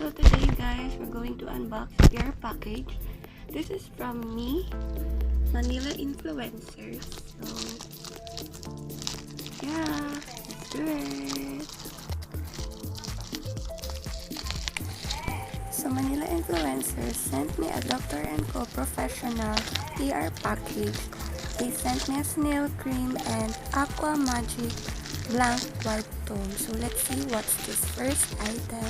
So today guys, we're going to unbox their package. This is from me, Manila Influencers. So yeah, let's do it. So Manila Influencers sent me a Dr. & Co professional PR package. They sent me a snail cream and aqua magic blank white tone. So let's see what's this first item.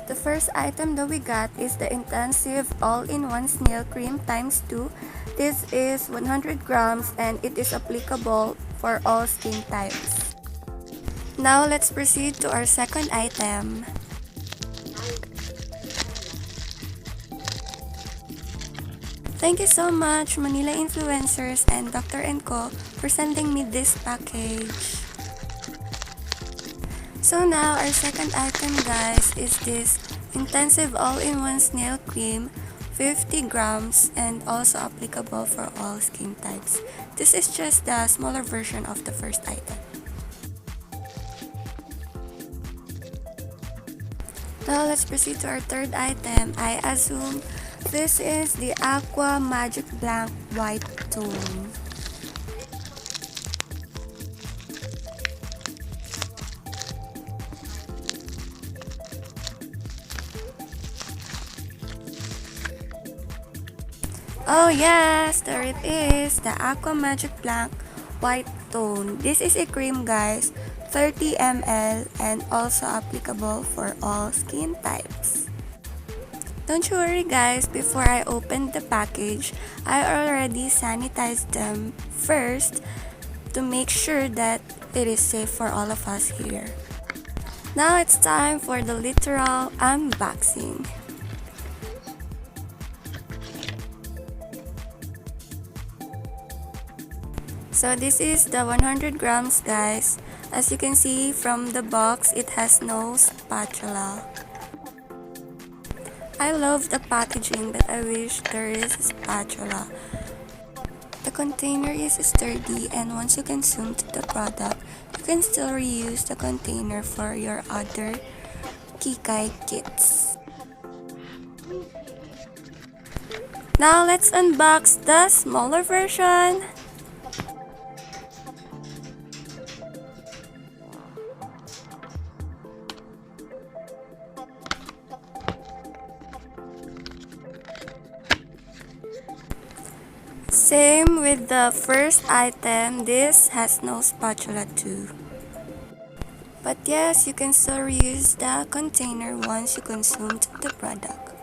The first item that we got is the intensive all-in-one snail cream times 2. This is 100 grams and it is applicable for all skin types. Now let's proceed to our second item. Thank you so much Manila Influencers and Dr. & Co for sending me this package. So now our second item guys is this intensive all-in-one snail cream, 50 grams and also applicable for all skin types. This is just the smaller version of the first item. Now let's proceed to our third item. I assume this is the Aqua Magic Blank White Tone. Oh yes, there it is, the Aqua Magic Blank White Tone. This is a cream guys, 30 ml and also applicable for all skin types. Don't you worry guys, before I opened the package, I already sanitized them first to make sure that it is safe for all of us here. Now it's time for the literal unboxing. So this is the 100 grams guys. As you can see from the box, it has no spatula. I love the packaging but I wish there is a spatula. The container is sturdy and once you consume the product, you can still reuse the container for your other Kikai kits. Now let's unbox the smaller version. Same with the first item, this has no spatula too. But yes, you can still reuse the container once you consumed the product.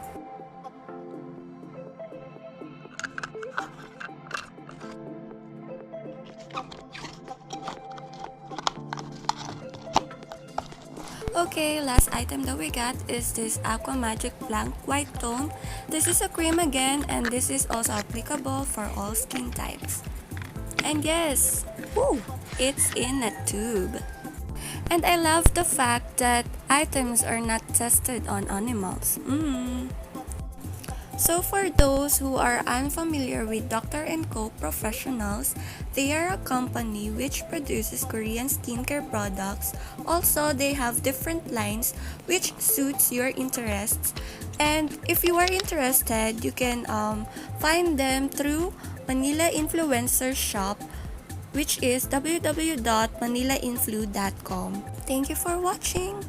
Okay, last item that we got is this Aqua Magic Blank White Tone. This is a cream again and this is also applicable for all skin types. And yes, woo, it's in a tube. And I love the fact that items are not tested on animals. So for those who are unfamiliar with Dr. & Co professionals, they are a company which produces Korean skincare products. Also, they have different lines which suits your interests. And if you are interested, you can find them through Manila Influencer shop, which is www.manilainflu.com. Thank you for watching.